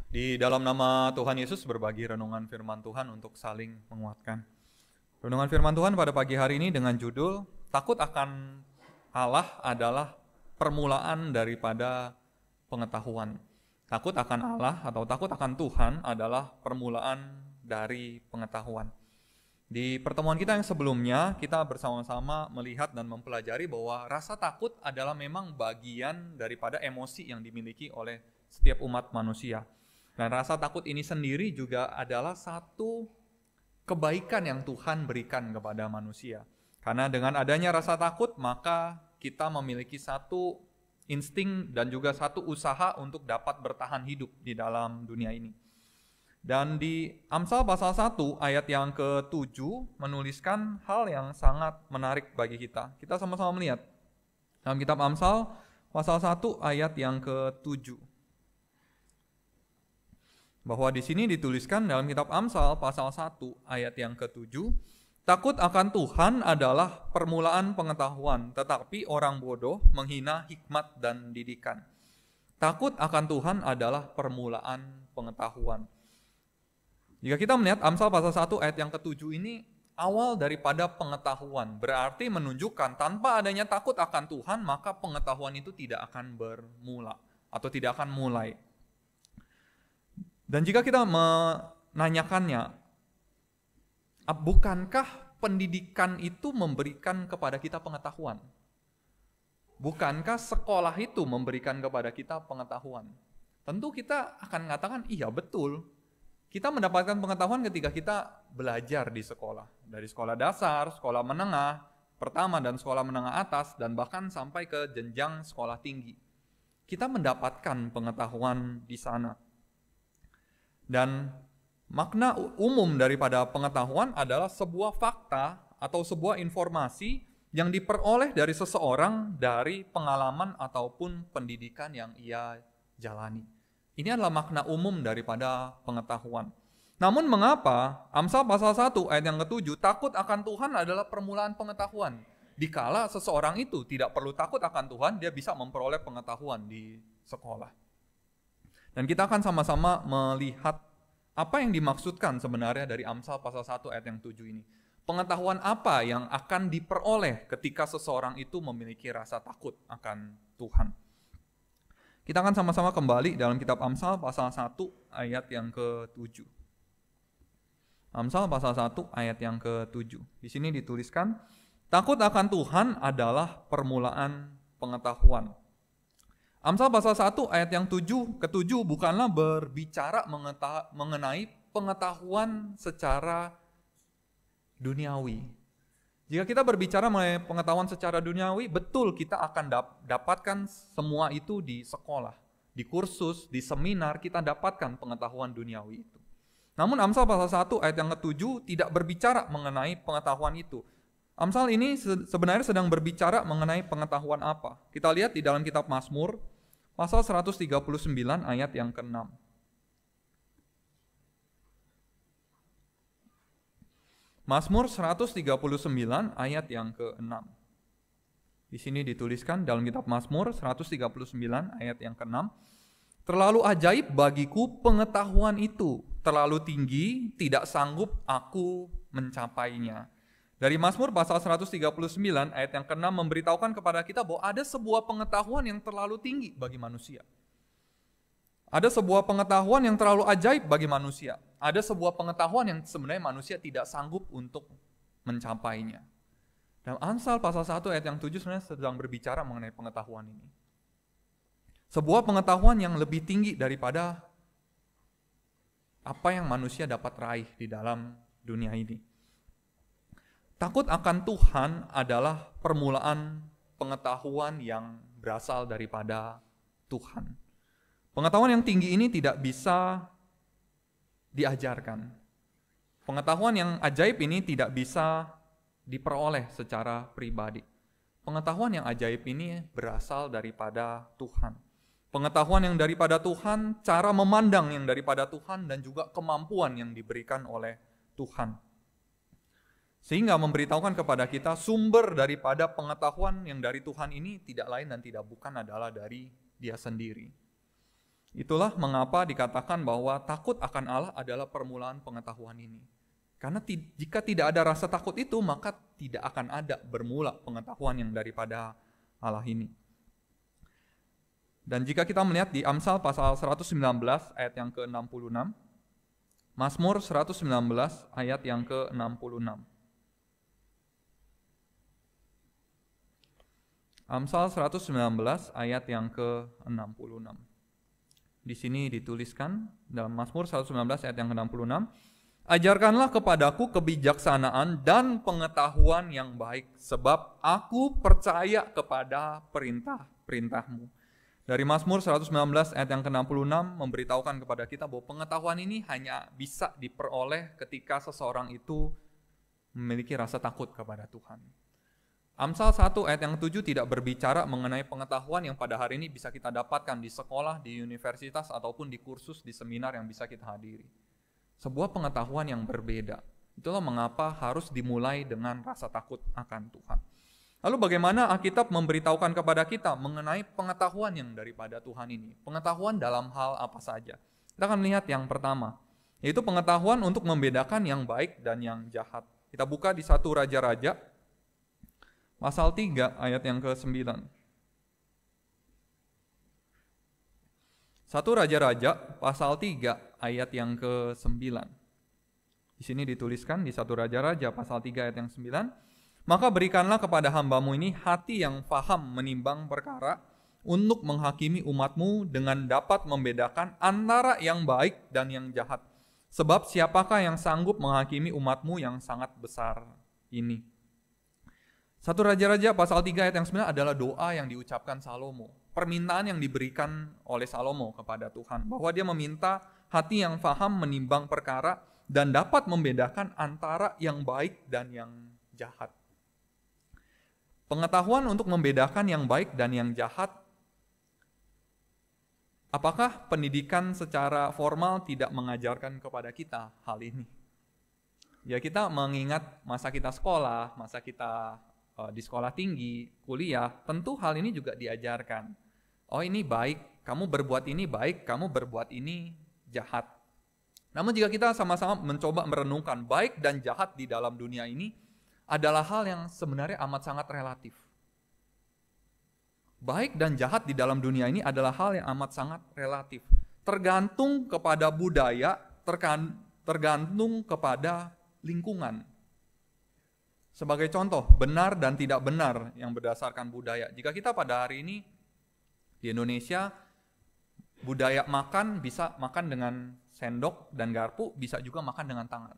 Di dalam nama Tuhan Yesus berbagi renungan firman Tuhan untuk saling menguatkan. Renungan firman Tuhan pada pagi hari ini dengan judul Takut akan Allah adalah permulaan daripada pengetahuan. Takut akan Allah atau takut akan Tuhan adalah permulaan dari pengetahuan. Di pertemuan kita yang sebelumnya, kita bersama-sama melihat dan mempelajari bahwa rasa takut adalah memang bagian daripada emosi yang dimiliki oleh setiap umat manusia. Dan rasa takut ini sendiri juga adalah satu kebaikan yang Tuhan berikan kepada manusia. Karena dengan adanya rasa takut, maka kita memiliki satu insting dan juga satu usaha untuk dapat bertahan hidup di dalam dunia ini. Dan di Amsal pasal 1 ayat yang ke-7 menuliskan hal yang sangat menarik bagi kita. Kita sama-sama melihat dalam kitab Amsal pasal 1 ayat yang ke-7. Bahwa di sini dituliskan dalam kitab Amsal pasal 1 ayat yang ke-7, takut akan Tuhan adalah permulaan pengetahuan, tetapi orang bodoh menghina hikmat dan didikan. Takut akan Tuhan adalah permulaan pengetahuan. Jika kita melihat Amsal pasal 1 ayat yang ke-7 ini awal daripada pengetahuan, berarti menunjukkan tanpa adanya takut akan Tuhan, maka pengetahuan itu tidak akan bermula atau tidak akan mulai. Dan jika kita menanyakannya, bukankah pendidikan itu memberikan kepada kita pengetahuan? Bukankah sekolah itu memberikan kepada kita pengetahuan? Tentu kita akan mengatakan, iya betul. Kita mendapatkan pengetahuan ketika kita belajar di sekolah. Dari sekolah dasar, sekolah menengah, pertama dan sekolah menengah atas, dan bahkan sampai ke jenjang sekolah tinggi. Kita mendapatkan pengetahuan di sana. Dan makna umum daripada pengetahuan adalah sebuah fakta atau sebuah informasi yang diperoleh dari seseorang dari pengalaman ataupun pendidikan yang ia jalani. Ini adalah makna umum daripada pengetahuan. Namun mengapa Amsal pasal 1 ayat yang ke-7 takut akan Tuhan adalah permulaan pengetahuan? Dikala seseorang itu tidak perlu takut akan Tuhan, dia bisa memperoleh pengetahuan di sekolah. Dan kita akan sama-sama melihat apa yang dimaksudkan sebenarnya dari Amsal pasal 1 ayat yang 7 ini. Pengetahuan apa yang akan diperoleh ketika seseorang itu memiliki rasa takut akan Tuhan. Kita akan sama-sama kembali dalam kitab Amsal pasal 1 ayat yang ke-7. Amsal pasal 1 ayat yang ke-7. Di sini dituliskan, takut akan Tuhan adalah permulaan pengetahuan. Amsal pasal 1 ayat yang ke-7 bukanlah berbicara mengenai pengetahuan secara duniawi. Jika kita berbicara mengenai pengetahuan secara duniawi, betul kita akan dapatkan semua itu di sekolah, di kursus, di seminar, kita dapatkan pengetahuan duniawi itu. Namun Amsal pasal 1 ayat yang ke-7 tidak berbicara mengenai pengetahuan itu. Amsal ini sebenarnya sedang berbicara mengenai pengetahuan apa? Kita lihat di dalam kitab Mazmur, pasal 139 ayat yang ke-6. Mazmur 139 ayat yang ke-6. Di sini dituliskan dalam kitab Mazmur 139 ayat yang ke-6. Terlalu ajaib bagiku pengetahuan itu, terlalu tinggi, tidak sanggup aku mencapainya. Dari Mazmur pasal 139 ayat yang ke-6 memberitahukan kepada kita bahwa ada sebuah pengetahuan yang terlalu tinggi bagi manusia. Ada sebuah pengetahuan yang terlalu ajaib bagi manusia. Ada sebuah pengetahuan yang sebenarnya manusia tidak sanggup untuk mencapainya. Dalam Amsal pasal 1 ayat yang 7 sebenarnya sedang berbicara mengenai pengetahuan ini. Sebuah pengetahuan yang lebih tinggi daripada apa yang manusia dapat raih di dalam dunia ini. Takut akan Tuhan adalah permulaan pengetahuan yang berasal daripada Tuhan. Pengetahuan yang tinggi ini tidak bisa diajarkan. Pengetahuan yang ajaib ini tidak bisa diperoleh secara pribadi. Pengetahuan yang ajaib ini berasal daripada Tuhan. Pengetahuan yang daripada Tuhan, cara memandang yang daripada Tuhan, dan juga kemampuan yang diberikan oleh Tuhan. Sehingga memberitahukan kepada kita sumber daripada pengetahuan yang dari Tuhan ini tidak lain dan tidak bukan adalah dari Dia sendiri. Itulah mengapa dikatakan bahwa takut akan Allah adalah permulaan pengetahuan ini. Karena jika tidak ada rasa takut itu, maka tidak akan ada bermula pengetahuan yang daripada Allah ini. Dan jika kita melihat di Amsal pasal 119 ayat yang ke-66, Mazmur 119 ayat yang ke-66. Amsal 119 ayat yang ke-66. Di sini dituliskan dalam Mazmur 119 ayat yang ke-66, ajarkanlah kepadaku kebijaksanaan dan pengetahuan yang baik, sebab aku percaya kepada perintah-perintahmu. Dari Mazmur 119 ayat yang ke-66 memberitahukan kepada kita bahwa pengetahuan ini hanya bisa diperoleh ketika seseorang itu memiliki rasa takut kepada Tuhan. Amsal 1 ayat yang ke-7 tidak berbicara mengenai pengetahuan yang pada hari ini bisa kita dapatkan di sekolah, di universitas, ataupun di kursus, di seminar yang bisa kita hadiri. Sebuah pengetahuan yang berbeda. Itulah mengapa harus dimulai dengan rasa takut akan Tuhan. Lalu bagaimana Alkitab memberitahukan kepada kita mengenai pengetahuan yang daripada Tuhan ini? Pengetahuan dalam hal apa saja? Kita akan melihat yang pertama, yaitu pengetahuan untuk membedakan yang baik dan yang jahat. Kita buka di 1 Raja-Raja, pasal 3 ayat yang ke-9. 1 Raja-Raja pasal 3 ayat yang ke-9. Di sini dituliskan di 1 Raja-Raja pasal 3 ayat yang 9. Maka berikanlah kepada hambamu ini hati yang faham menimbang perkara untuk menghakimi umatmu dengan dapat membedakan antara yang baik dan yang jahat. Sebab siapakah yang sanggup menghakimi umatmu yang sangat besar ini? 1 Raja-Raja pasal 3 ayat yang 9 adalah doa yang diucapkan Salomo. Permintaan yang diberikan oleh Salomo kepada Tuhan. Bahwa dia meminta hati yang faham menimbang perkara dan dapat membedakan antara yang baik dan yang jahat. Pengetahuan untuk membedakan yang baik dan yang jahat. Apakah pendidikan secara formal tidak mengajarkan kepada kita hal ini? Ya, kita mengingat masa kita sekolah, masa kita di sekolah tinggi, kuliah, tentu hal ini juga diajarkan. Oh, ini baik, kamu berbuat ini baik, kamu berbuat ini jahat. Namun jika kita sama-sama mencoba merenungkan baik dan jahat di dalam dunia ini adalah hal yang sebenarnya amat sangat relatif. Baik dan jahat di dalam dunia ini adalah hal yang amat sangat relatif. Tergantung kepada budaya, tergantung kepada lingkungan. Sebagai contoh, benar dan tidak benar yang berdasarkan budaya. Jika kita pada hari ini di Indonesia, budaya makan bisa makan dengan sendok dan garpu, bisa juga makan dengan tangan.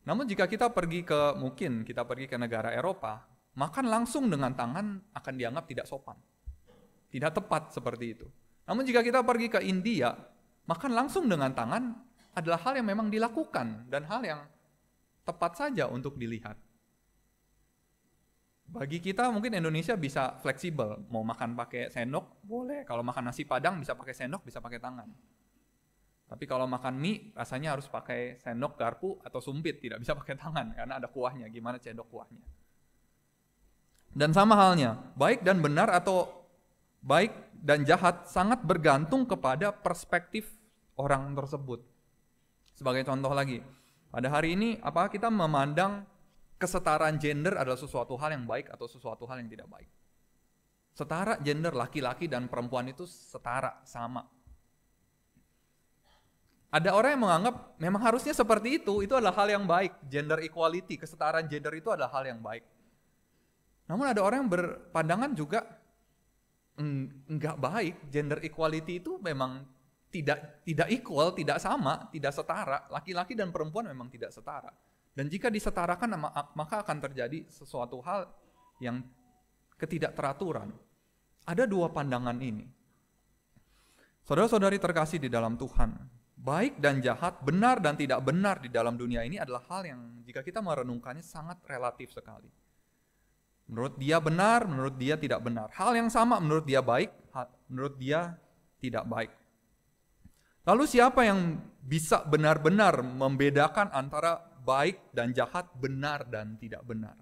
Namun jika kita pergi ke negara Eropa, makan langsung dengan tangan akan dianggap tidak sopan. Tidak tepat seperti itu. Namun jika kita pergi ke India, makan langsung dengan tangan adalah hal yang memang dilakukan dan hal yang tepat saja untuk dilihat. Bagi kita mungkin Indonesia bisa fleksibel, mau makan pakai sendok boleh, kalau makan nasi Padang bisa pakai sendok, bisa pakai tangan. Tapi kalau makan mie rasanya harus pakai sendok, garpu, atau sumpit, tidak bisa pakai tangan karena ada kuahnya, gimana cendok kuahnya. Dan sama halnya, baik dan benar atau baik dan jahat sangat bergantung kepada perspektif orang tersebut. Sebagai contoh lagi, pada hari ini apakah kita memandang kesetaraan gender adalah sesuatu hal yang baik atau sesuatu hal yang tidak baik? Setara gender, laki-laki dan perempuan itu setara, sama. Ada orang yang menganggap memang harusnya seperti itu adalah hal yang baik. Gender equality, kesetaraan gender itu adalah hal yang baik. Namun ada orang yang berpandangan juga enggak baik. Gender equality itu memang tidak equal, tidak sama, tidak setara. Laki-laki dan perempuan memang tidak setara. Dan jika disetarakan maka akan terjadi sesuatu hal yang ketidakteraturan. Ada dua pandangan ini. Saudara-saudari terkasih di dalam Tuhan, baik dan jahat, benar dan tidak benar di dalam dunia ini adalah hal yang jika kita merenungkannya sangat relatif sekali. Menurut dia benar, menurut dia tidak benar. Hal yang sama menurut dia baik, menurut dia tidak baik. Lalu siapa yang bisa benar-benar membedakan antara baik dan jahat, benar dan tidak benar?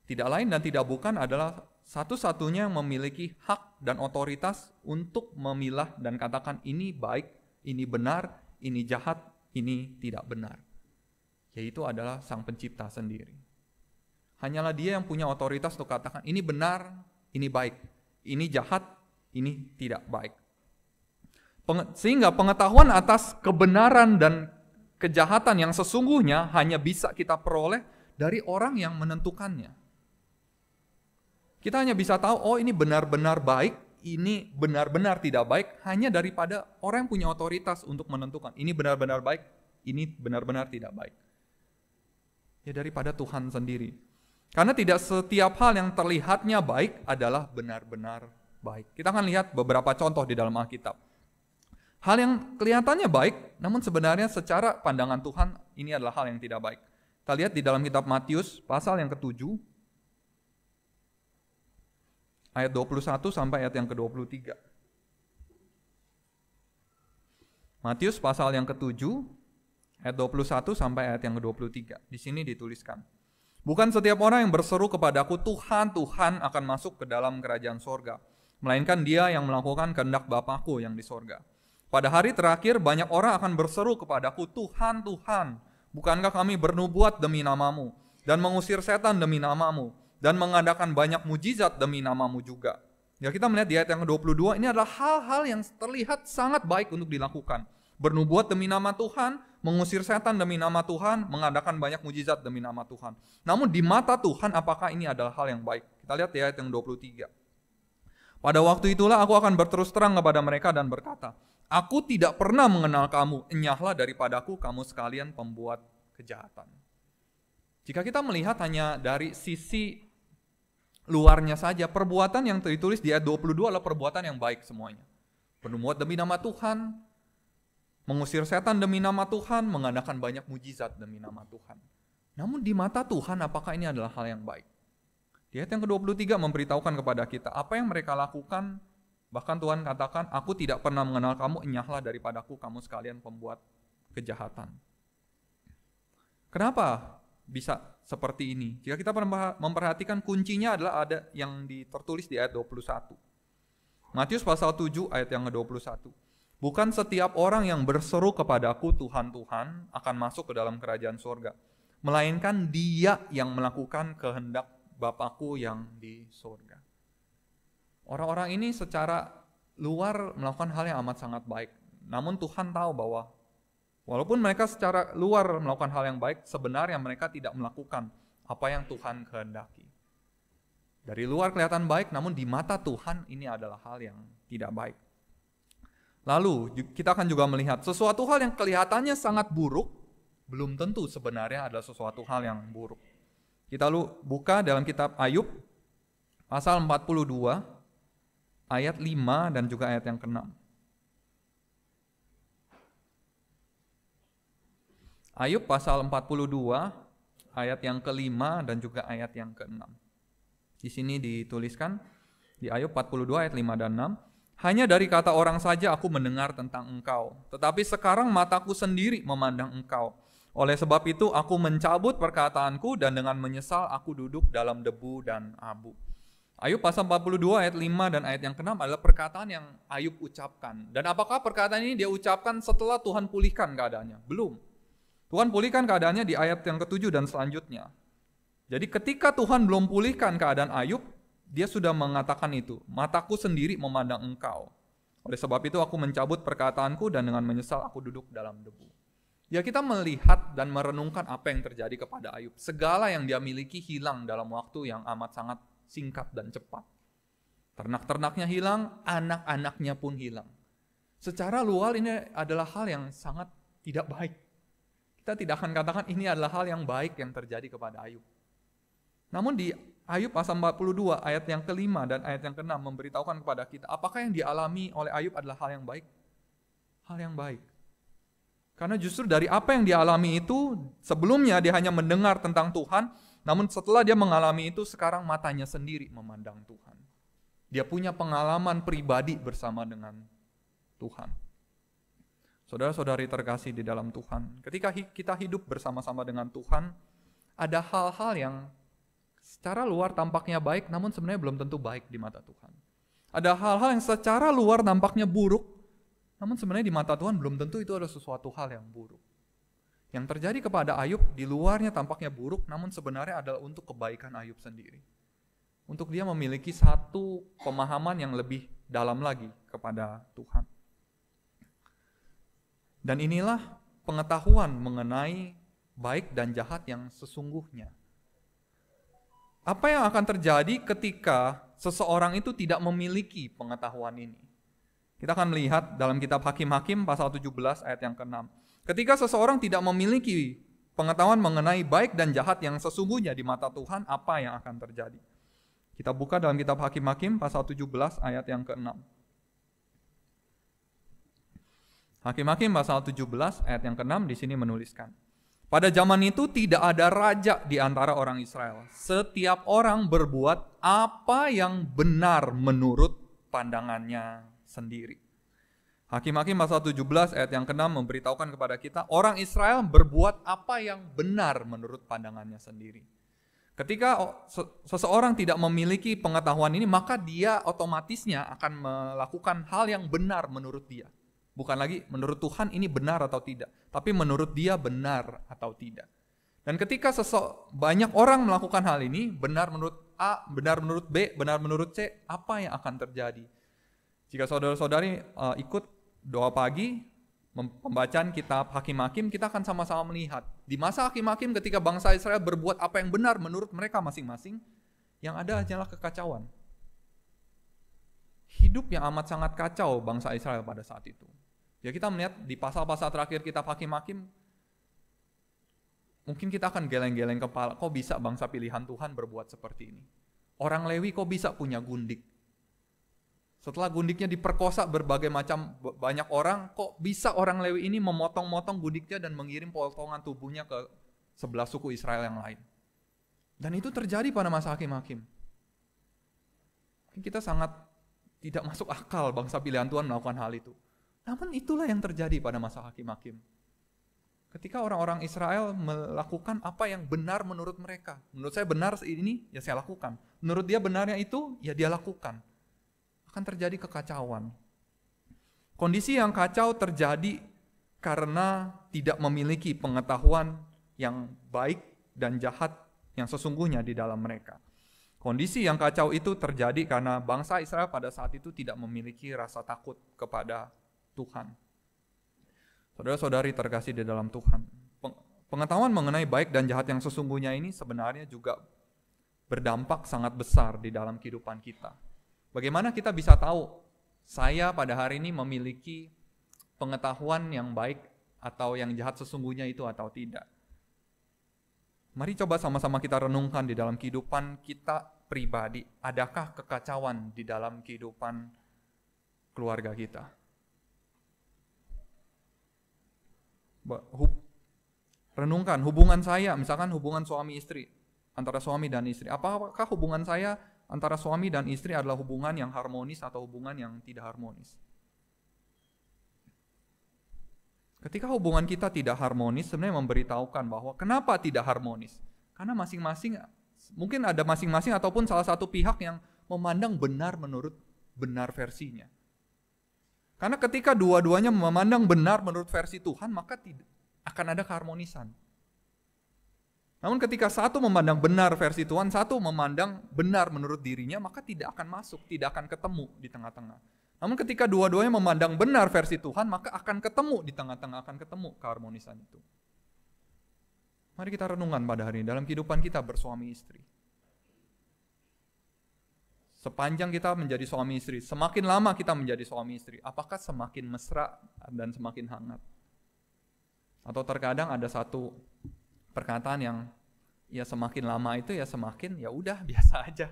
Tidak lain dan tidak bukan adalah satu-satunya yang memiliki hak dan otoritas untuk memilah dan katakan ini baik, ini benar, ini jahat, ini tidak benar. Yaitu adalah Sang Pencipta sendiri. Hanyalah Dia yang punya otoritas untuk katakan ini benar, ini baik, ini jahat, ini tidak baik. Sehingga pengetahuan atas kebenaran dan kejahatan yang sesungguhnya hanya bisa kita peroleh dari orang yang menentukannya. Kita hanya bisa tahu, oh ini benar-benar baik, ini benar-benar tidak baik, hanya daripada orang yang punya otoritas untuk menentukan. Ini benar-benar baik, ini benar-benar tidak baik. Ya daripada Tuhan sendiri. Karena tidak setiap hal yang terlihatnya baik adalah benar-benar baik. Kita akan lihat beberapa contoh di dalam Alkitab. Hal yang kelihatannya baik, namun sebenarnya secara pandangan Tuhan, ini adalah hal yang tidak baik. Kita lihat di dalam kitab Matius, pasal yang ke-7, ayat 21 sampai ayat yang ke-23. Matius pasal yang ke-7, ayat 21 sampai ayat yang ke-23. Di sini dituliskan, bukan setiap orang yang berseru kepadaku, Tuhan, Tuhan, akan masuk ke dalam kerajaan sorga, melainkan dia yang melakukan kehendak Bapa-Ku yang di sorga. Pada hari terakhir banyak orang akan berseru kepadaku, Tuhan, Tuhan, bukankah kami bernubuat demi namamu, dan mengusir setan demi namamu, dan mengadakan banyak mujizat demi namamu juga. Ya, kita melihat di ayat yang ke-22, ini adalah hal-hal yang terlihat sangat baik untuk dilakukan. Bernubuat demi nama Tuhan, mengusir setan demi nama Tuhan, mengadakan banyak mujizat demi nama Tuhan. Namun di mata Tuhan, apakah ini adalah hal yang baik? Kita lihat di ayat yang 23. Pada waktu itulah aku akan berterus terang kepada mereka dan berkata, aku tidak pernah mengenal kamu, enyahlah daripadaku kamu sekalian pembuat kejahatan. Jika kita melihat hanya dari sisi luarnya saja, perbuatan yang ditulis di ayat 22 adalah perbuatan yang baik semuanya. Bernubuat demi nama Tuhan, mengusir setan demi nama Tuhan, mengadakan banyak mujizat demi nama Tuhan. Namun di mata Tuhan, apakah ini adalah hal yang baik? Di ayat yang ke-23 memberitahukan kepada kita apa yang mereka lakukan. Bahkan Tuhan katakan, aku tidak pernah mengenal kamu, enyahlah daripadaku kamu sekalian pembuat kejahatan. Kenapa bisa seperti ini? Jika kita memperhatikan, kuncinya adalah ada yang tertulis di ayat 21. Matius pasal 7 ayat yang ke-21. Bukan setiap orang yang berseru kepadaku Tuhan, Tuhan akan masuk ke dalam kerajaan surga, melainkan dia yang melakukan kehendak Bapa-Ku yang di surga. Orang-orang ini secara luar melakukan hal yang amat sangat baik. Namun Tuhan tahu bahwa walaupun mereka secara luar melakukan hal yang baik, sebenarnya mereka tidak melakukan apa yang Tuhan kehendaki. Dari luar kelihatan baik, namun di mata Tuhan ini adalah hal yang tidak baik. Lalu kita akan juga melihat sesuatu hal yang kelihatannya sangat buruk, belum tentu sebenarnya adalah sesuatu hal yang buruk. Kita buka dalam kitab Ayub, pasal 42, ayat 5 dan juga ayat yang ke-6. Ayub pasal 42 ayat yang ke-5 dan juga ayat yang ke-6. Di sini dituliskan di Ayub 42 ayat 5 dan 6, hanya dari kata orang saja aku mendengar tentang engkau, tetapi sekarang mataku sendiri memandang engkau. Oleh sebab itu aku mencabut perkataanku dan dengan menyesal aku duduk dalam debu dan abu. Ayub pasal 42 ayat 5 dan ayat yang ke-6 adalah perkataan yang Ayub ucapkan. Dan apakah perkataan ini dia ucapkan setelah Tuhan pulihkan keadaannya? Belum. Tuhan pulihkan keadaannya di ayat yang ke-7 dan selanjutnya. Jadi ketika Tuhan belum pulihkan keadaan Ayub, dia sudah mengatakan itu, mataku sendiri memandang engkau. Oleh sebab itu aku mencabut perkataanku dan dengan menyesal aku duduk dalam debu. Ya, kita melihat dan merenungkan apa yang terjadi kepada Ayub. Segala yang dia miliki hilang dalam waktu yang amat sangat singkat dan cepat. Ternak-ternaknya hilang, anak-anaknya pun hilang. Secara luar ini adalah hal yang sangat tidak baik. Kita tidak akan katakan ini adalah hal yang baik yang terjadi kepada Ayub. Namun di Ayub pasal 42 ayat yang ke-5 dan ayat yang ke-6 memberitahukan kepada kita apakah yang dialami oleh Ayub adalah hal yang baik? Hal yang baik. Karena justru dari apa yang dialami itu, sebelumnya dia hanya mendengar tentang Tuhan, namun setelah dia mengalami itu, sekarang matanya sendiri memandang Tuhan. Dia punya pengalaman pribadi bersama dengan Tuhan. Saudara-saudari terkasih di dalam Tuhan, ketika kita hidup bersama-sama dengan Tuhan, ada hal-hal yang secara luar tampaknya baik, namun sebenarnya belum tentu baik di mata Tuhan. Ada hal-hal yang secara luar nampaknya buruk, namun sebenarnya di mata Tuhan belum tentu itu ada sesuatu hal yang buruk. Yang terjadi kepada Ayub di luarnya tampaknya buruk, namun sebenarnya adalah untuk kebaikan Ayub sendiri. Untuk dia memiliki satu pemahaman yang lebih dalam lagi kepada Tuhan. Dan inilah pengetahuan mengenai baik dan jahat yang sesungguhnya. Apa yang akan terjadi ketika seseorang itu tidak memiliki pengetahuan ini? Kita akan melihat dalam kitab Hakim-Hakim pasal 17 ayat yang ke-6. Ketika seseorang tidak memiliki pengetahuan mengenai baik dan jahat yang sesungguhnya di mata Tuhan, apa yang akan terjadi? Kita buka dalam kitab Hakim-Hakim pasal 17 ayat yang ke-6. Hakim-Hakim pasal 17 ayat yang ke-6 di sini menuliskan. Pada zaman itu tidak ada raja di antara orang Israel. Setiap orang berbuat apa yang benar menurut pandangannya sendiri. Hakim-Hakim pasal 17 ayat yang ke-6 memberitahukan kepada kita, orang Israel berbuat apa yang benar menurut pandangannya sendiri. Ketika seseorang tidak memiliki pengetahuan ini, maka dia otomatisnya akan melakukan hal yang benar menurut dia. Bukan lagi menurut Tuhan ini benar atau tidak, tapi menurut dia benar atau tidak. Dan ketika banyak orang melakukan hal ini, benar menurut A, benar menurut B, benar menurut C, apa yang akan terjadi? Jika saudara-saudari ikut doa pagi, pembacaan kitab Hakim-Hakim, kita akan sama-sama melihat. Di masa Hakim-Hakim ketika bangsa Israel berbuat apa yang benar menurut mereka masing-masing, yang ada hanyalah kekacauan. Hidup yang amat sangat kacau bangsa Israel pada saat itu. Ya kita melihat di pasal-pasal terakhir kitab Hakim-Hakim, mungkin kita akan geleng-geleng kepala, kok bisa bangsa pilihan Tuhan berbuat seperti ini? Orang Lewi kok bisa punya gundik? Setelah gundiknya diperkosa berbagai macam banyak orang, kok bisa orang Lewi ini memotong-motong gundiknya dan mengirim potongan tubuhnya ke sebelah suku Israel yang lain. Dan itu terjadi pada masa Hakim-Hakim. Kita sangat tidak masuk akal bangsa pilihan Tuhan melakukan hal itu. Namun itulah yang terjadi pada masa Hakim-Hakim. Ketika orang-orang Israel melakukan apa yang benar menurut mereka. Menurut saya benar ini, ya saya lakukan. Menurut dia benarnya itu, ya dia lakukan. Akan terjadi kekacauan. Kondisi yang kacau terjadi karena tidak memiliki pengetahuan yang baik dan jahat yang sesungguhnya di dalam mereka. Kondisi yang kacau itu terjadi karena bangsa Israel pada saat itu tidak memiliki rasa takut kepada Tuhan. Saudara-saudari terkasih di dalam Tuhan, pengetahuan mengenai baik dan jahat yang sesungguhnya ini sebenarnya juga berdampak sangat besar di dalam kehidupan kita. Bagaimana kita bisa tahu saya pada hari ini memiliki pengetahuan yang baik atau yang jahat sesungguhnya itu atau tidak? Mari coba sama-sama kita renungkan di dalam kehidupan kita pribadi. Adakah kekacauan di dalam kehidupan keluarga kita? Renungkan hubungan saya, misalkan hubungan suami istri, antara suami dan istri. Apakah hubungan saya antara suami dan istri adalah hubungan yang harmonis atau hubungan yang tidak harmonis? Ketika hubungan kita tidak harmonis, sebenarnya memberitahukan bahwa kenapa tidak harmonis? Karena masing-masing, mungkin ada masing-masing ataupun salah satu pihak yang memandang benar menurut benar versinya. Karena ketika dua-duanya memandang benar menurut versi Tuhan, maka tidak akan ada keharmonisan. Namun ketika satu memandang benar versi Tuhan, satu memandang benar menurut dirinya, maka tidak akan masuk, tidak akan ketemu di tengah-tengah. Namun ketika dua-duanya memandang benar versi Tuhan, maka akan ketemu di tengah-tengah, akan ketemu keharmonisan itu. Mari kita renungkan pada hari ini dalam kehidupan kita bersuami istri. Sepanjang kita menjadi suami istri, semakin lama kita menjadi suami istri, apakah semakin mesra dan semakin hangat? Atau terkadang ada satu perkataan yang ya semakin lama itu ya semakin ya udah biasa aja,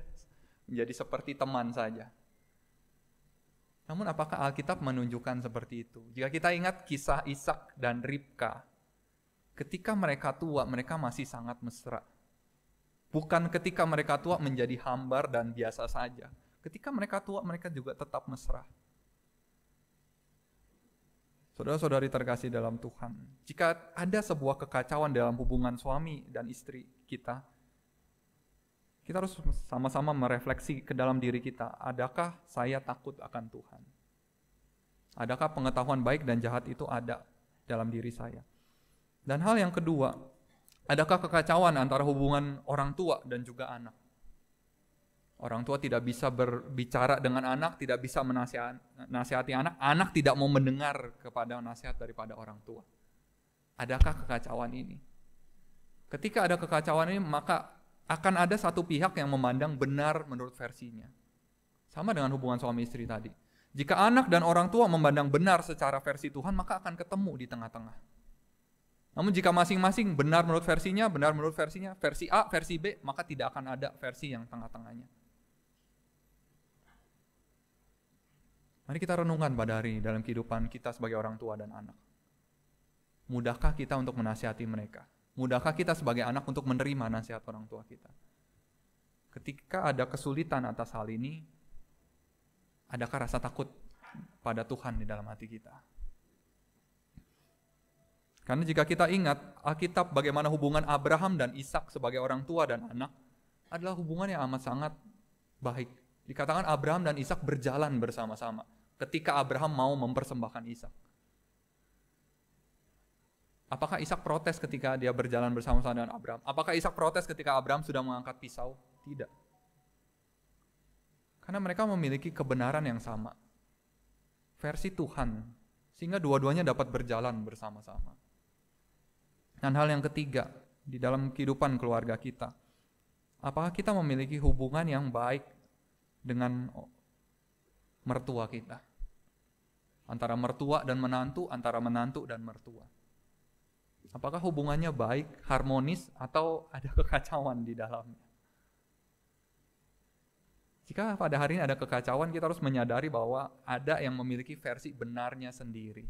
menjadi seperti teman saja. Namun apakah Alkitab menunjukkan seperti itu? Jika kita ingat kisah Ishak dan Ribka, ketika mereka tua mereka masih sangat mesra. Bukan ketika mereka tua menjadi hambar dan biasa saja. Ketika mereka tua, mereka juga tetap mesra. Saudara-saudari terkasih dalam Tuhan, jika ada sebuah kekacauan dalam hubungan suami dan istri kita, Kita harus sama-sama merefleksi ke dalam diri kita. Adakah saya takut akan Tuhan? Adakah pengetahuan baik dan jahat itu ada dalam diri saya? Dan hal yang kedua, adakah kekacauan antara hubungan orang tua dan juga anak? Orang tua tidak bisa berbicara dengan anak, tidak bisa menasihati anak, anak tidak mau mendengar kepada nasihat daripada orang tua. Adakah kekacauan ini? Ketika ada kekacauan ini, maka akan ada satu pihak yang memandang benar menurut versinya. Sama dengan hubungan suami istri tadi. Jika anak dan orang tua memandang benar secara versi Tuhan, maka akan ketemu di tengah-tengah. Namun jika masing-masing benar menurut versinya, versi A, versi B, maka tidak akan ada versi yang tengah-tengahnya. Mari kita renungkan pada hari dalam kehidupan kita sebagai orang tua dan anak. Mudahkah kita untuk menasihati mereka? Mudahkah kita sebagai anak untuk menerima nasihat orang tua kita? Ketika ada kesulitan atas hal ini, adakah rasa takut pada Tuhan di dalam hati kita? Karena jika kita ingat Alkitab bagaimana hubungan Abraham dan Ishak sebagai orang tua dan anak adalah hubungan yang amat sangat baik. Dikatakan Abraham dan Ishak berjalan bersama-sama ketika Abraham mau mempersembahkan Ishak. Apakah Ishak protes ketika dia berjalan bersama-sama dengan Abraham? Apakah Ishak protes ketika Abraham sudah mengangkat pisau? Tidak. Karena mereka memiliki kebenaran yang sama. Versi Tuhan. Sehingga dua-duanya dapat berjalan bersama-sama. Dan hal yang ketiga, di dalam kehidupan keluarga kita. Apakah kita memiliki hubungan yang baik dengan mertua kita? Antara mertua dan menantu, antara menantu dan mertua. Apakah hubungannya baik, harmonis, atau ada kekacauan di dalamnya? Jika pada hari ini ada kekacauan, kita harus menyadari bahwa ada yang memiliki versi benarnya sendiri.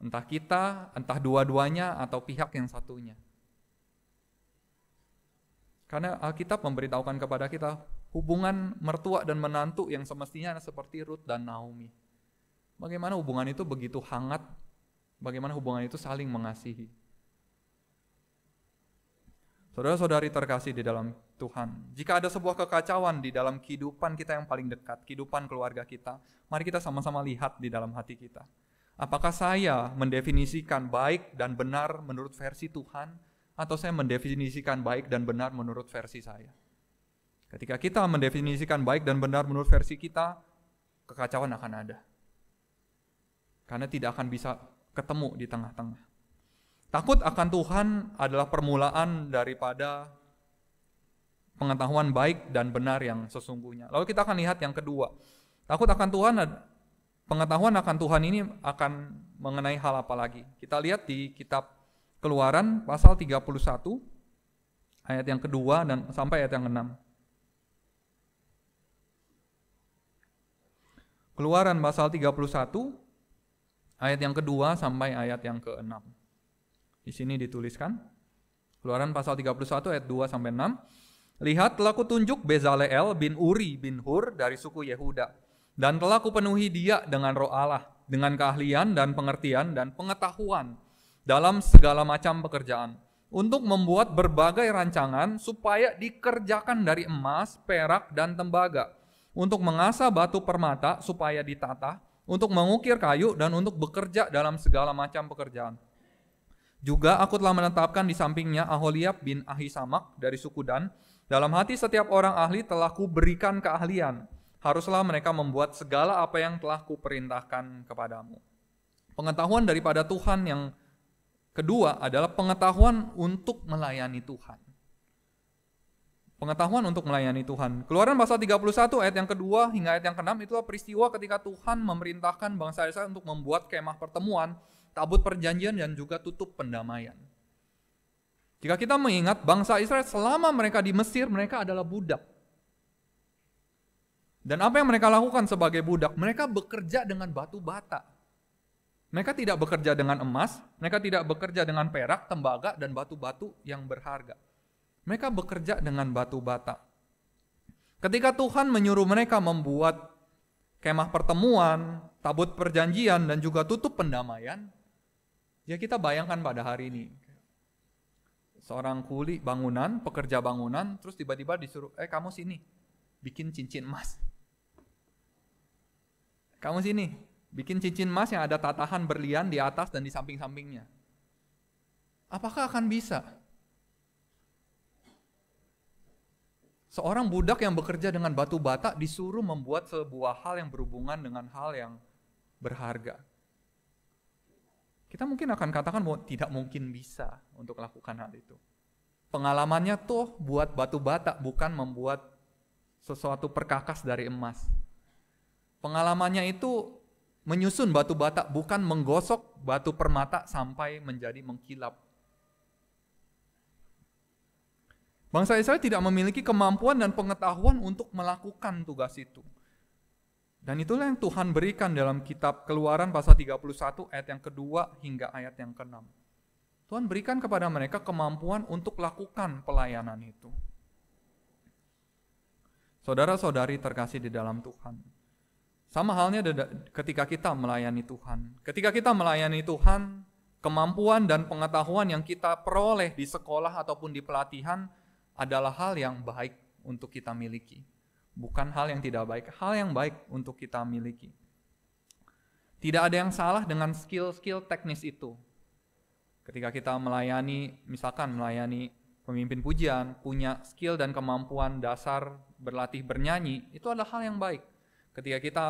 Entah kita, entah dua-duanya, atau pihak yang satunya. Karena Alkitab memberitahukan kepada kita hubungan mertua dan menantu yang semestinya seperti Ruth dan Naomi. Bagaimana hubungan itu begitu hangat, bagaimana hubungan itu saling mengasihi. Saudara-saudari terkasih di dalam Tuhan, jika ada sebuah kekacauan di dalam kehidupan kita yang paling dekat, kehidupan keluarga kita, mari kita sama-sama lihat di dalam hati kita. Apakah saya mendefinisikan baik dan benar menurut versi Tuhan, atau saya mendefinisikan baik dan benar menurut versi saya? Ketika kita mendefinisikan baik dan benar menurut versi kita, kekacauan akan ada. Karena tidak akan bisa ketemu di tengah-tengah. Takut akan Tuhan adalah permulaan daripada pengetahuan baik dan benar yang sesungguhnya. Lalu kita akan lihat yang kedua. Takut akan Tuhan, pengetahuan akan Tuhan ini akan mengenai hal apa lagi? Kita lihat di kitab Keluaran pasal 31 ayat yang kedua dan sampai ayat yang 6. Keluaran pasal 31 ayat yang kedua sampai ayat yang ke-6. Di sini dituliskan, Keluaran pasal 31 ayat 2 sampai 6. Lihat, telah kutunjuk Bezaleel bin Uri bin Hur dari suku Yehuda, dan telah kupenuhi dia dengan roh Allah, dengan keahlian dan pengertian dan pengetahuan dalam segala macam pekerjaan, untuk membuat berbagai rancangan supaya dikerjakan dari emas, perak, dan tembaga, untuk mengasah batu permata supaya ditata, untuk mengukir kayu, dan untuk bekerja dalam segala macam pekerjaan. Juga aku telah menetapkan di sampingnya Aholiab bin Ahisamak dari suku Dan. Dalam hati setiap orang ahli telah kuberikan keahlian. Haruslah mereka membuat segala apa yang telah kuperintahkan kepadamu. Pengetahuan daripada Tuhan yang kedua adalah pengetahuan untuk melayani Tuhan. Pengetahuan untuk melayani Tuhan. Keluaran pasal 31 ayat yang kedua hingga ayat yang ke-6 itulah peristiwa ketika Tuhan memerintahkan bangsa Israel untuk membuat kemah pertemuan, tabut perjanjian, dan juga tutup pendamaian. Jika kita mengingat bangsa Israel selama mereka di Mesir, mereka adalah budak. Dan apa yang mereka lakukan sebagai budak? Mereka bekerja dengan batu bata. Mereka tidak bekerja dengan emas, mereka tidak bekerja dengan perak, tembaga, dan batu-batu yang berharga. Mereka bekerja dengan batu bata. Ketika Tuhan menyuruh mereka membuat kemah pertemuan, tabut perjanjian, dan juga tutup pendamaian, ya kita bayangkan pada hari ini. seorang kuli bangunan, pekerja bangunan, terus tiba-tiba disuruh, kamu sini, bikin cincin emas. Kamu sini, bikin cincin emas yang ada tatahan berlian di atas dan di samping-sampingnya. Apakah akan bisa? Seorang budak yang bekerja dengan batu bata disuruh membuat sebuah hal yang berhubungan dengan hal yang berharga. Kita mungkin akan katakan bahwa tidak mungkin bisa untuk lakukan hal itu. Pengalamannya tuh buat batu bata, bukan membuat sesuatu perkakas dari emas. Pengalamannya itu menyusun batu bata, bukan menggosok batu permata sampai menjadi mengkilap. Bangsa Israel tidak memiliki kemampuan dan pengetahuan untuk melakukan tugas itu. Dan itulah yang Tuhan berikan dalam kitab Keluaran pasal 31 ayat yang kedua hingga ayat yang ke-6. Tuhan berikan kepada mereka kemampuan untuk lakukan pelayanan itu. Saudara-saudari terkasih di dalam Tuhan. Sama halnya ketika kita melayani Tuhan. Ketika kita melayani Tuhan, kemampuan dan pengetahuan yang kita peroleh di sekolah ataupun di pelatihan adalah hal yang baik untuk kita miliki. Bukan hal yang tidak baik, hal yang baik untuk kita miliki. Tidak ada yang salah dengan skill-skill teknis itu. Ketika kita melayani, misalkan melayani pemimpin pujian, punya skill dan kemampuan dasar berlatih bernyanyi, itu adalah hal yang baik. Ketika kita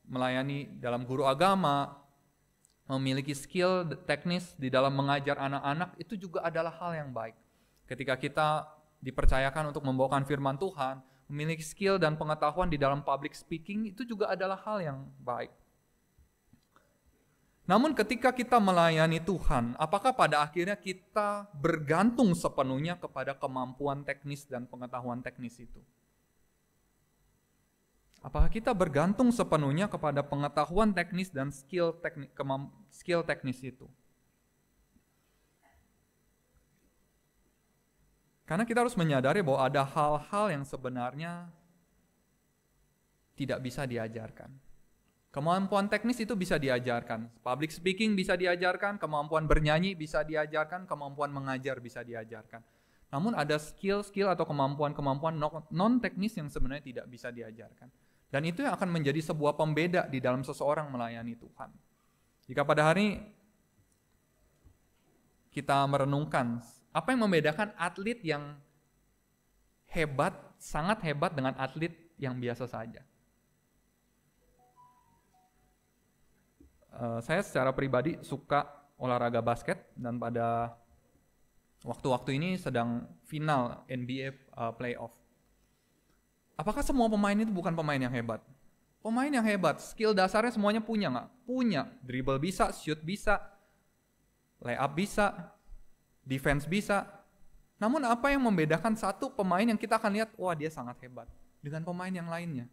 melayani dalam guru agama, memiliki skill teknis di dalam mengajar anak-anak, itu juga adalah hal yang baik. Ketika kita dipercayakan untuk membawakan firman Tuhan, memiliki skill dan pengetahuan di dalam public speaking, itu juga adalah hal yang baik. Namun ketika kita melayani Tuhan, apakah pada akhirnya kita bergantung sepenuhnya kepada kemampuan teknis dan pengetahuan teknis itu? Apakah kita bergantung sepenuhnya kepada pengetahuan teknis dan skill teknis itu? Karena kita harus menyadari bahwa ada hal-hal yang sebenarnya tidak bisa diajarkan. Kemampuan teknis itu bisa diajarkan. Public speaking bisa diajarkan, kemampuan bernyanyi bisa diajarkan, kemampuan mengajar bisa diajarkan. Namun ada skill-skill atau kemampuan-kemampuan non-teknis yang sebenarnya tidak bisa diajarkan. Dan itu yang akan menjadi sebuah pembeda di dalam seseorang melayani Tuhan. Jika pada hari kita merenungkan, apa yang membedakan atlet yang hebat, sangat hebat dengan atlet yang biasa saja? Saya secara pribadi suka olahraga basket dan pada waktu-waktu ini sedang final NBA playoff. Apakah semua pemain itu bukan pemain yang hebat? Pemain yang hebat, skill dasarnya semuanya punya nggak? Punya, dribble bisa, shoot bisa, layup bisa, defense bisa. Namun apa yang membedakan satu pemain yang kita akan lihat, wah dia sangat hebat, dengan pemain yang lainnya?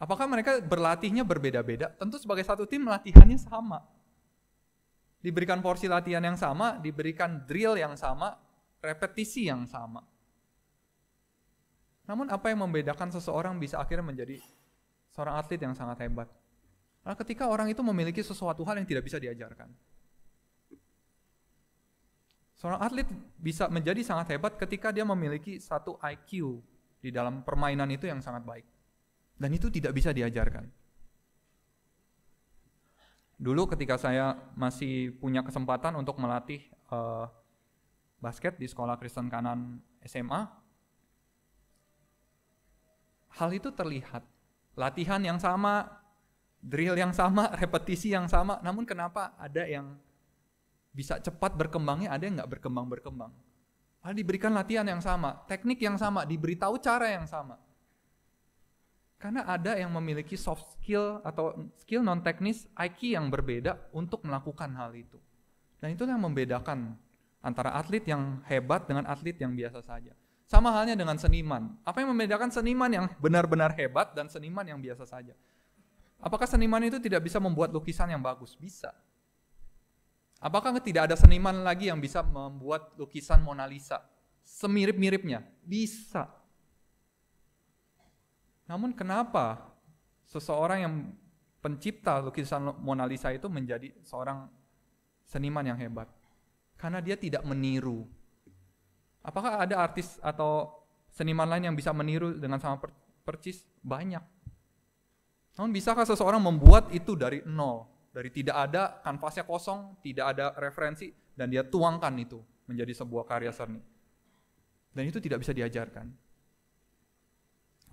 Apakah mereka berlatihnya berbeda-beda? Tentu sebagai satu tim latihannya sama. Diberikan porsi latihan yang sama, diberikan drill yang sama, repetisi yang sama. Namun apa yang membedakan seseorang bisa akhirnya menjadi seorang atlet yang sangat hebat? Karena ketika orang itu memiliki sesuatu hal yang tidak bisa diajarkan. Seorang atlet bisa menjadi sangat hebat ketika dia memiliki satu IQ di dalam permainan itu yang sangat baik. Dan itu tidak bisa diajarkan. Dulu ketika saya masih punya kesempatan untuk melatih basket di sekolah Kristen Kanan SMA, hal itu terlihat. Latihan yang sama, drill yang sama, repetisi yang sama, namun kenapa ada yang bisa cepat berkembangnya, ada yang nggak berkembang. Padahal diberikan latihan yang sama, teknik yang sama, diberitahu cara yang sama. Karena ada yang memiliki soft skill atau skill non-teknis, IQ yang berbeda untuk melakukan hal itu. Dan itu yang membedakan antara atlet yang hebat dengan atlet yang biasa saja. Sama halnya dengan seniman. Apa yang membedakan seniman yang benar-benar hebat dan seniman yang biasa saja? Apakah seniman itu tidak bisa membuat lukisan yang bagus? Bisa. Apakah tidak ada seniman lagi yang bisa membuat lukisan Mona Lisa semirip-miripnya? Bisa. Namun kenapa seseorang yang pencipta lukisan Mona Lisa itu menjadi seorang seniman yang hebat? Karena dia tidak meniru. Apakah ada artis atau seniman lain yang bisa meniru dengan sama percis? Banyak. Namun bisakah seseorang membuat itu dari nol? Dari tidak ada, kanvasnya kosong, tidak ada referensi, dan dia tuangkan itu menjadi sebuah karya seni. Dan itu tidak bisa diajarkan.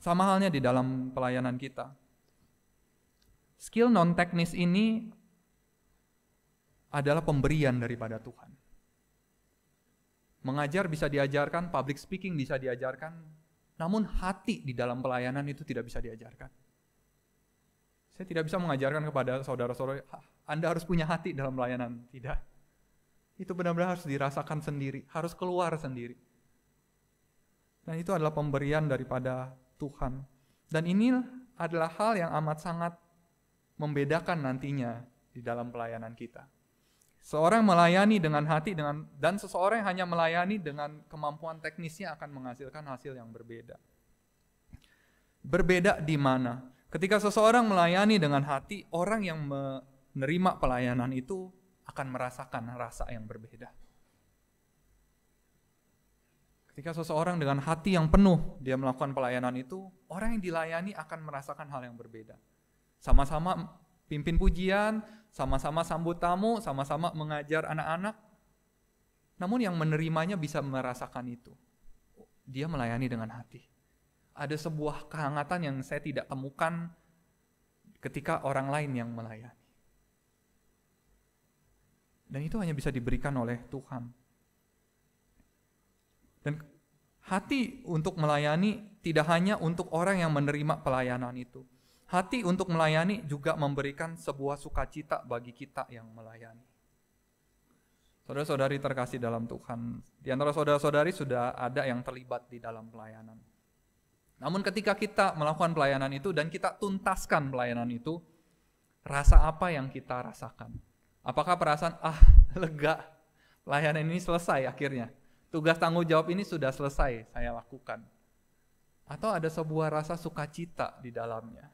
Sama halnya di dalam pelayanan kita. Skill non-teknis ini adalah pemberian daripada Tuhan. Mengajar bisa diajarkan, public speaking bisa diajarkan, namun hati di dalam pelayanan itu tidak bisa diajarkan. Saya tidak bisa mengajarkan kepada saudara-saudara, Anda harus punya hati dalam pelayanan. Tidak. Itu benar-benar harus dirasakan sendiri, harus keluar sendiri. Dan itu adalah pemberian daripada Tuhan. Dan ini adalah hal yang amat sangat membedakan nantinya di dalam pelayanan kita. Seorang melayani dengan hati dan seseorang yang hanya melayani dengan kemampuan teknisnya akan menghasilkan hasil yang berbeda. Berbeda di mana? Ketika seseorang melayani dengan hati, orang yang menerima pelayanan itu akan merasakan rasa yang berbeda. Ketika seseorang dengan hati yang penuh dia melakukan pelayanan itu, orang yang dilayani akan merasakan hal yang berbeda. Sama-sama pimpin pujian, sama-sama sambut tamu, sama-sama mengajar anak-anak. Namun yang menerimanya bisa merasakan itu. Dia melayani dengan hati. Ada sebuah kehangatan yang saya tidak temukan ketika orang lain yang melayani. Dan itu hanya bisa diberikan oleh Tuhan. Dan hati untuk melayani tidak hanya untuk orang yang menerima pelayanan itu. Hati untuk melayani juga memberikan sebuah sukacita bagi kita yang melayani. Saudara-saudari terkasih dalam Tuhan, di antara saudara-saudari sudah ada yang terlibat di dalam pelayanan. Namun ketika kita melakukan pelayanan itu dan kita tuntaskan pelayanan itu, rasa apa yang kita rasakan? Apakah perasaan, lega, pelayanan ini selesai akhirnya. Tugas tanggung jawab ini sudah selesai, saya lakukan. Atau ada sebuah rasa sukacita di dalamnya.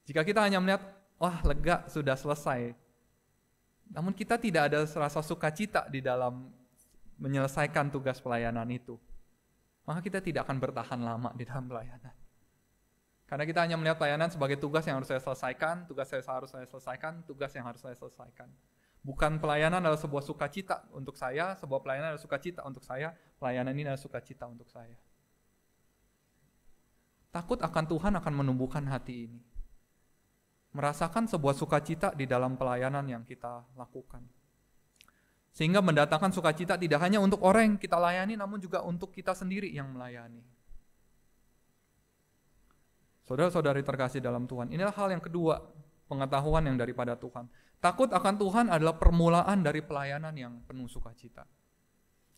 Jika kita hanya melihat, lega, sudah selesai. Namun kita tidak ada rasa sukacita di dalam menyelesaikan tugas pelayanan itu. Maka kita tidak akan bertahan lama di dalam pelayanan. Karena kita hanya melihat pelayanan sebagai tugas yang harus saya selesaikan, tugas yang harus saya selesaikan, tugas yang harus saya selesaikan. Bukan pelayanan adalah sebuah sukacita untuk saya, sebuah pelayanan adalah sukacita untuk saya, pelayanan ini adalah sukacita untuk saya. Takut akan Tuhan akan menumbuhkan hati ini. Merasakan sebuah sukacita di dalam pelayanan yang kita lakukan. Sehingga mendatangkan sukacita tidak hanya untuk orang yang kita layani, namun juga untuk kita sendiri yang melayani. Saudara-saudari terkasih dalam Tuhan, inilah hal yang kedua, pengetahuan yang daripada Tuhan. Takut akan Tuhan adalah permulaan dari pelayanan yang penuh sukacita.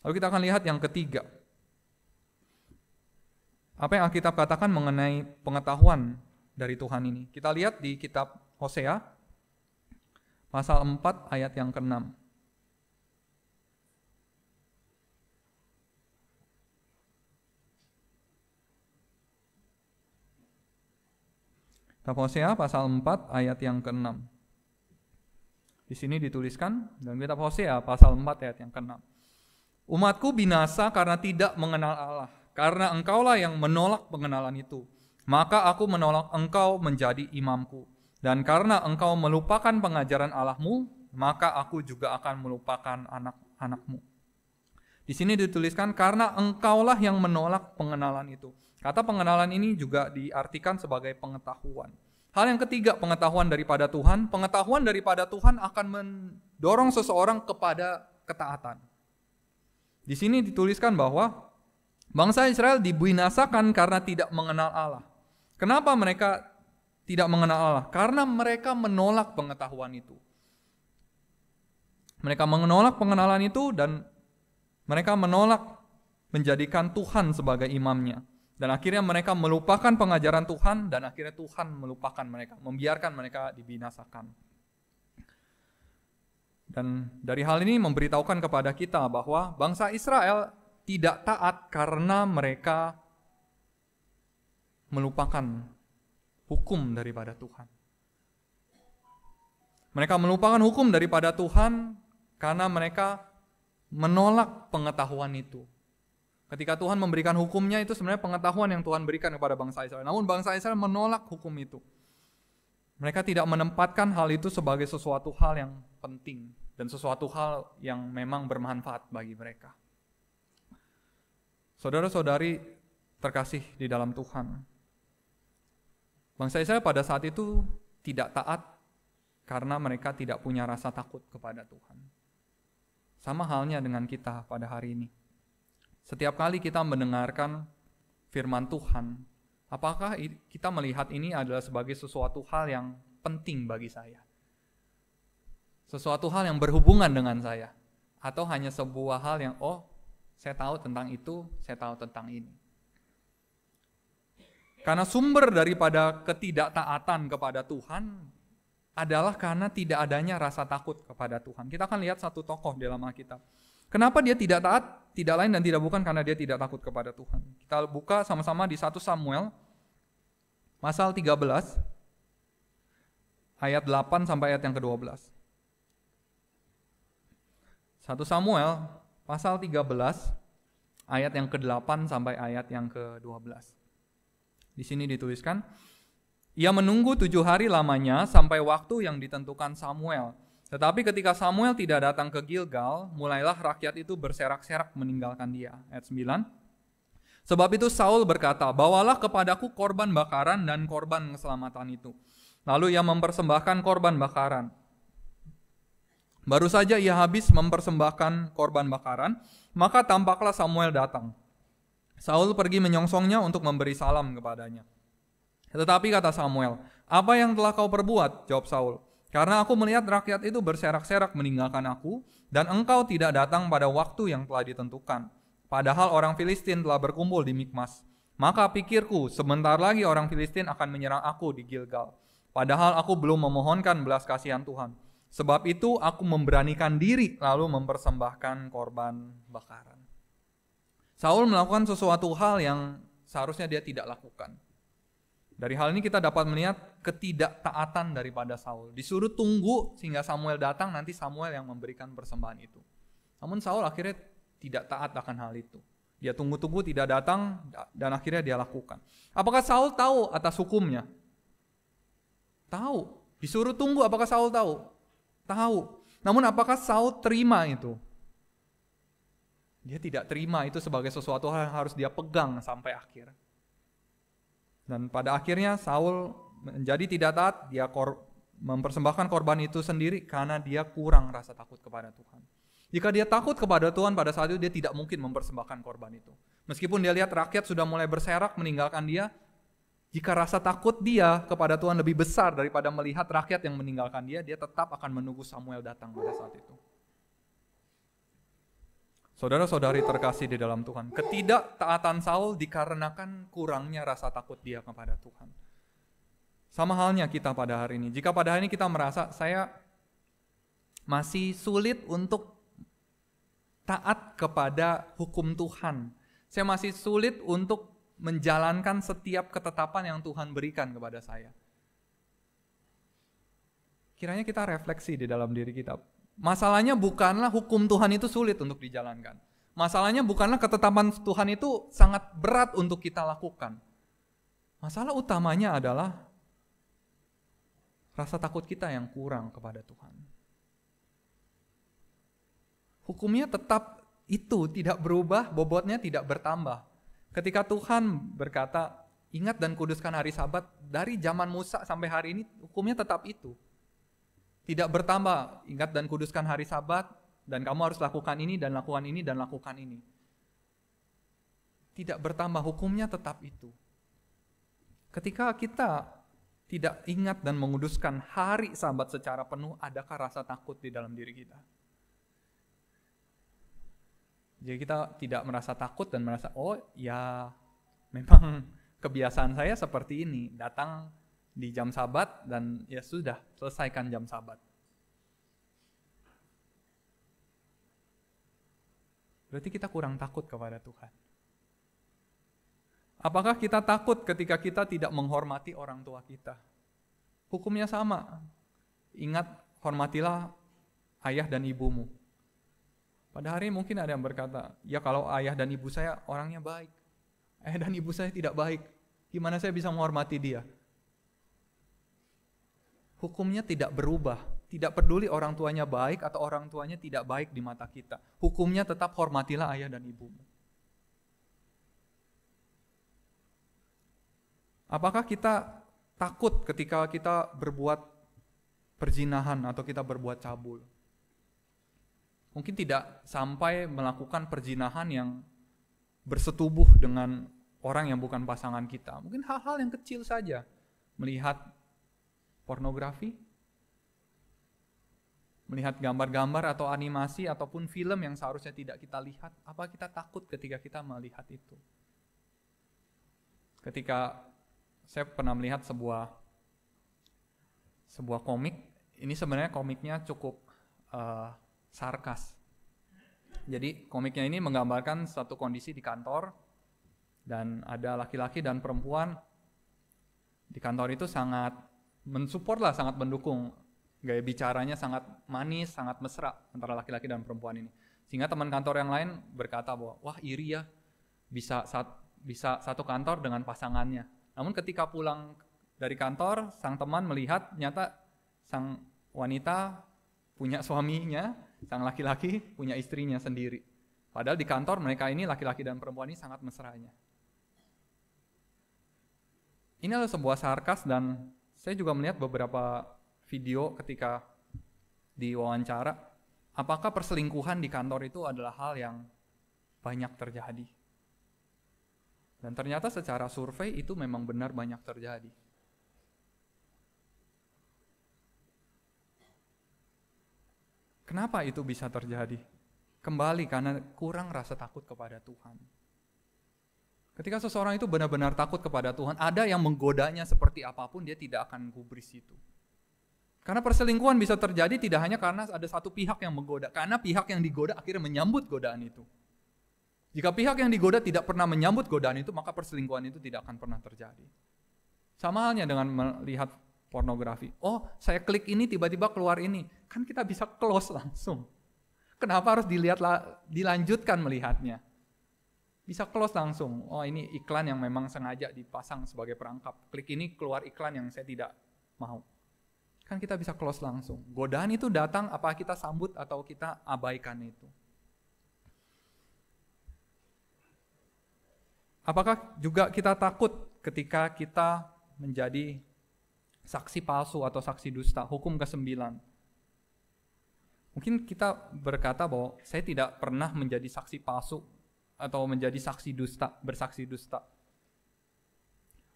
Lalu kita akan lihat yang ketiga. Apa yang Alkitab katakan mengenai pengetahuan dari Tuhan ini? Kita lihat di kitab Hosea, pasal 4 ayat yang ke-6. Kitab Hosea pasal 4 ayat yang ke-6. Di sini dituliskan dalam kitab Hosea pasal 4 ayat yang ke-6. Umatku binasa karena tidak mengenal Allah, karena engkaulah yang menolak pengenalan itu. Maka aku menolak engkau menjadi imamku. Dan karena engkau melupakan pengajaran Allahmu, maka aku juga akan melupakan anak-anakmu. Di sini dituliskan karena engkaulah yang menolak pengenalan itu. Kata pengenalan ini juga diartikan sebagai pengetahuan. Hal yang ketiga, pengetahuan daripada Tuhan. Pengetahuan daripada Tuhan akan mendorong seseorang kepada ketaatan. Di sini dituliskan bahwa bangsa Israel dibinasakan karena tidak mengenal Allah. Kenapa mereka tidak mengenal Allah? Karena mereka menolak pengetahuan itu. Mereka menolak pengenalan itu dan mereka menolak menjadikan Tuhan sebagai imamnya. Dan akhirnya mereka melupakan pengajaran Tuhan dan akhirnya Tuhan melupakan mereka, membiarkan mereka dibinasakan. Dan dari hal ini memberitahukan kepada kita bahwa bangsa Israel tidak taat karena mereka melupakan hukum daripada Tuhan. Mereka melupakan hukum daripada Tuhan Karena mereka menolak pengetahuan itu. Ketika Tuhan memberikan hukumnya, itu sebenarnya pengetahuan yang Tuhan berikan kepada bangsa Israel. Namun bangsa Israel menolak hukum itu. Mereka tidak menempatkan hal itu sebagai sesuatu hal yang penting dan sesuatu hal yang memang bermanfaat bagi mereka. Saudara-saudari terkasih di dalam Tuhan, bangsa Israel pada saat itu tidak taat karena mereka tidak punya rasa takut kepada Tuhan. Sama halnya dengan kita pada hari ini. Setiap kali kita mendengarkan firman Tuhan, apakah kita melihat ini adalah sebagai sesuatu hal yang penting bagi saya? Sesuatu hal yang berhubungan dengan saya? Atau hanya sebuah hal yang, saya tahu tentang itu, saya tahu tentang ini. Karena sumber daripada ketidaktaatan kepada Tuhan adalah karena tidak adanya rasa takut kepada Tuhan. Kita akan lihat satu tokoh dalam Alkitab. Kenapa dia tidak taat? Tidak lain dan tidak bukan karena dia tidak takut kepada Tuhan. Kita buka sama-sama di 1 Samuel pasal 13 ayat 8 sampai ayat yang ke-12. 1 Samuel pasal 13 ayat yang ke-8 sampai ayat yang ke-12. Di sini dituliskan, ia menunggu 7 hari lamanya sampai waktu yang ditentukan Samuel. Tetapi ketika Samuel tidak datang ke Gilgal, mulailah rakyat itu berserak-serak meninggalkan dia. Ayat 9. Sebab itu Saul berkata, bawalah kepadaku korban bakaran dan korban keselamatan itu. Lalu ia mempersembahkan korban bakaran. Baru saja ia habis mempersembahkan korban bakaran, maka tampaklah Samuel datang. Saul pergi menyongsongnya untuk memberi salam kepadanya. Tetapi kata Samuel, apa yang telah kau perbuat? Jawab Saul. Karena aku melihat rakyat itu berserak-serak meninggalkan aku, dan engkau tidak datang pada waktu yang telah ditentukan. Padahal orang Filistin telah berkumpul di Mikmas. Maka pikirku, sebentar lagi orang Filistin akan menyerang aku di Gilgal. Padahal aku belum memohonkan belas kasihan Tuhan. Sebab itu aku memberanikan diri lalu mempersembahkan korban bakaran. Saul melakukan sesuatu hal yang seharusnya dia tidak lakukan. Dari hal ini kita dapat melihat ketidaktaatan daripada Saul. Disuruh tunggu sehingga Samuel datang, nanti Samuel yang memberikan persembahan itu. Namun Saul akhirnya tidak taat akan hal itu. Dia tunggu-tunggu tidak datang dan akhirnya dia lakukan. Apakah Saul tahu atas hukumnya? Tahu. Disuruh tunggu, apakah Saul tahu? Tahu. Namun apakah Saul terima itu? Dia tidak terima itu sebagai sesuatu hal yang harus dia pegang sampai akhir. Dan pada akhirnya Saul menjadi tidak taat, dia mempersembahkan korban itu sendiri karena dia kurang rasa takut kepada Tuhan. Jika dia takut kepada Tuhan, pada saat itu dia tidak mungkin mempersembahkan korban itu. Meskipun dia lihat rakyat sudah mulai berserak meninggalkan dia, jika rasa takut dia kepada Tuhan lebih besar daripada melihat rakyat yang meninggalkan dia, dia tetap akan menunggu Samuel datang pada saat itu. Saudara-saudari terkasih di dalam Tuhan, ketidaktaatan Saul dikarenakan kurangnya rasa takut dia kepada Tuhan. Sama halnya kita pada hari ini. Jika pada hari ini kita merasa saya masih sulit untuk taat kepada hukum Tuhan, saya masih sulit untuk menjalankan setiap ketetapan yang Tuhan berikan kepada saya. Kiranya kita refleksi di dalam diri kita. Masalahnya bukanlah hukum Tuhan itu sulit untuk dijalankan. Masalahnya bukanlah ketetapan Tuhan itu sangat berat untuk kita lakukan. Masalah utamanya adalah rasa takut kita yang kurang kepada Tuhan. Hukumnya tetap itu, tidak berubah, bobotnya tidak bertambah. Ketika Tuhan berkata, ingat dan kuduskan hari Sabat, dari zaman Musa sampai hari ini hukumnya tetap itu. Tidak bertambah, ingat dan kuduskan hari Sabat, dan kamu harus lakukan ini, dan lakukan ini, dan lakukan ini. Tidak bertambah, hukumnya tetap itu. Ketika kita tidak ingat dan menguduskan hari Sabat secara penuh, adakah rasa takut di dalam diri kita? Jadi kita tidak merasa takut dan merasa, oh ya memang kebiasaan saya seperti ini, datang di jam Sabat dan ya sudah, selesaikan jam Sabat. Berarti kita kurang takut kepada Tuhan. Apakah kita takut ketika kita tidak menghormati orang tua kita? Hukumnya sama. Ingat, hormatilah ayah dan ibumu. Pada hari ini mungkin ada yang berkata, ya kalau ayah dan ibu saya orangnya baik, ayah dan ibu saya tidak baik, gimana saya bisa menghormati dia? Hukumnya tidak berubah, tidak peduli orang tuanya baik atau orang tuanya tidak baik di mata kita. Hukumnya tetap hormatilah ayah dan ibumu. Apakah kita takut ketika kita berbuat perzinahan atau kita berbuat cabul? Mungkin tidak sampai melakukan perzinahan yang bersetubuh dengan orang yang bukan pasangan kita. Mungkin hal-hal yang kecil saja. Melihat pornografi, melihat gambar-gambar atau animasi ataupun film yang seharusnya tidak kita lihat. Apa kita takut ketika kita melihat itu? Ketika saya pernah melihat sebuah komik, ini sebenarnya komiknya cukup sarkas. Jadi komiknya ini menggambarkan satu kondisi di kantor dan ada laki-laki dan perempuan di kantor itu sangat mensupport lah, sangat mendukung. Gaya bicaranya sangat manis, sangat mesra antara laki-laki dan perempuan ini. Sehingga teman kantor yang lain berkata bahwa wah iri ya bisa satu kantor dengan pasangannya. Namun ketika pulang dari kantor, sang teman melihat nyata sang wanita punya suaminya, sang laki-laki punya istrinya sendiri. Padahal di kantor mereka ini, laki-laki dan perempuan ini sangat mesranya. Ini adalah sebuah sarkas dan saya juga melihat beberapa video ketika diwawancara. Apakah perselingkuhan di kantor itu adalah hal yang banyak terjadi? Dan ternyata secara survei itu memang benar banyak terjadi. Kenapa itu bisa terjadi? Kembali karena kurang rasa takut kepada Tuhan. Ketika seseorang itu benar-benar takut kepada Tuhan, ada yang menggodanya seperti apapun, dia tidak akan gubris itu. Karena perselingkuhan bisa terjadi tidak hanya karena ada satu pihak yang menggoda, karena pihak yang digoda akhirnya menyambut godaan itu. Jika pihak yang digoda tidak pernah menyambut godaan itu, maka perselingkuhan itu tidak akan pernah terjadi. Sama halnya dengan melihat pornografi. Oh, saya klik ini tiba-tiba keluar ini. Kan kita bisa close langsung. Kenapa harus dilanjutkan melihatnya? Bisa close langsung. Oh, ini iklan yang memang sengaja dipasang sebagai perangkap. Klik ini keluar iklan yang saya tidak mau. Kan kita bisa close langsung. Godaan itu datang, apa kita sambut atau kita abaikan itu. Apakah juga kita takut ketika kita menjadi saksi palsu atau saksi dusta? Hukum ke-9. Mungkin kita berkata bahwa saya tidak pernah menjadi saksi palsu atau menjadi saksi dusta, bersaksi dusta.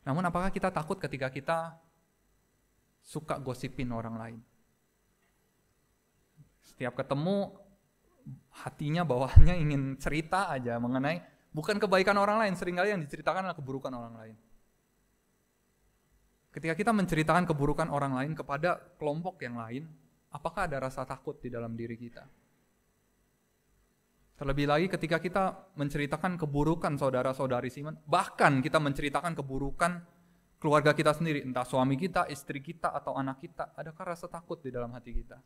Namun apakah kita takut ketika kita suka gosipin orang lain? Setiap ketemu hatinya bawaannya ingin cerita aja mengenai bukan kebaikan orang lain, seringkali yang diceritakan adalah keburukan orang lain. Ketika kita menceritakan keburukan orang lain kepada kelompok yang lain, apakah ada rasa takut di dalam diri kita? Terlebih lagi ketika kita menceritakan keburukan saudara-saudari Siman, bahkan kita menceritakan keburukan keluarga kita sendiri, entah suami kita, istri kita, atau anak kita, adakah rasa takut di dalam hati kita?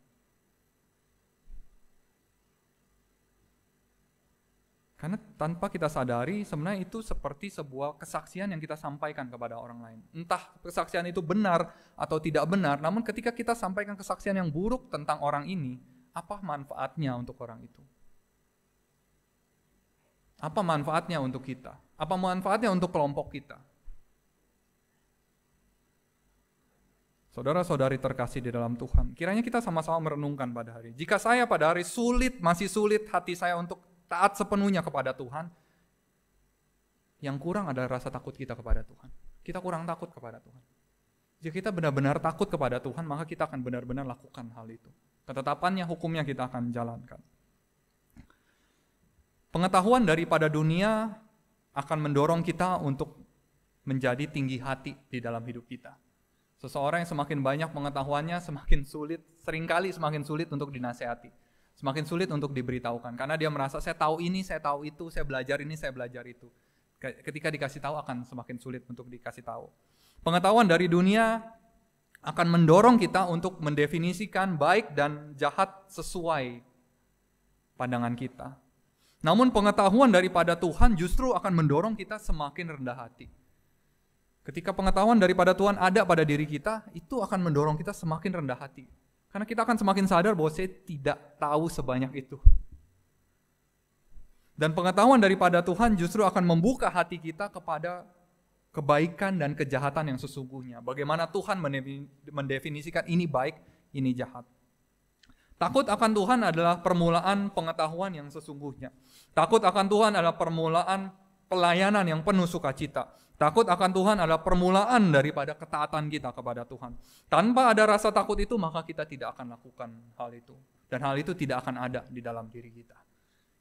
Karena tanpa kita sadari, sebenarnya itu seperti sebuah kesaksian yang kita sampaikan kepada orang lain. Entah kesaksian itu benar atau tidak benar, namun ketika kita sampaikan kesaksian yang buruk tentang orang ini, apa manfaatnya untuk orang itu? Apa manfaatnya untuk kita? Apa manfaatnya untuk kelompok kita? Saudara-saudari terkasih di dalam Tuhan, kiranya kita sama-sama merenungkan pada hari. Jika saya pada hari masih sulit hati saya untuk taat sepenuhnya kepada Tuhan, yang kurang adalah rasa takut kita kepada Tuhan. Kita kurang takut kepada Tuhan. Jika kita benar-benar takut kepada Tuhan, maka kita akan benar-benar lakukan hal itu. Ketetapannya, hukumnya kita akan jalankan. Pengetahuan daripada dunia akan mendorong kita untuk menjadi tinggi hati di dalam hidup kita. Seseorang yang semakin banyak pengetahuannya, semakin sulit, seringkali semakin sulit untuk dinasehati. Semakin sulit untuk diberitahukan, karena dia merasa saya tahu ini, saya tahu itu, saya belajar ini, saya belajar itu. Ketika dikasih tahu akan semakin sulit untuk dikasih tahu. Pengetahuan dari dunia akan mendorong kita untuk mendefinisikan baik dan jahat sesuai pandangan kita. Namun pengetahuan daripada Tuhan justru akan mendorong kita semakin rendah hati. Ketika pengetahuan daripada Tuhan ada pada diri kita, itu akan mendorong kita semakin rendah hati. Karena kita akan semakin sadar bahwa saya tidak tahu sebanyak itu. Dan pengetahuan daripada Tuhan justru akan membuka hati kita kepada kebaikan dan kejahatan yang sesungguhnya. Bagaimana Tuhan mendefinisikan ini baik, ini jahat. Takut akan Tuhan adalah permulaan pengetahuan yang sesungguhnya. Takut akan Tuhan adalah permulaan pelayanan yang penuh sukacita. Takut akan Tuhan adalah permulaan daripada ketaatan kita kepada Tuhan. Tanpa ada rasa takut itu, maka kita tidak akan lakukan hal itu. Dan hal itu tidak akan ada di dalam diri kita.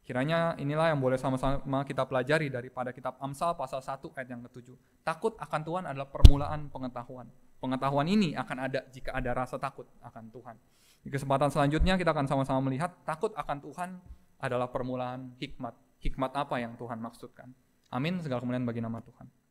Kiranya inilah yang boleh sama-sama kita pelajari daripada kitab Amsal pasal 1 ayat yang ke-7. Takut akan Tuhan adalah permulaan pengetahuan. Pengetahuan ini akan ada jika ada rasa takut akan Tuhan. Di kesempatan selanjutnya kita akan sama-sama melihat takut akan Tuhan adalah permulaan hikmat. Hikmat apa yang Tuhan maksudkan. Amin, segala kemuliaan bagi nama Tuhan.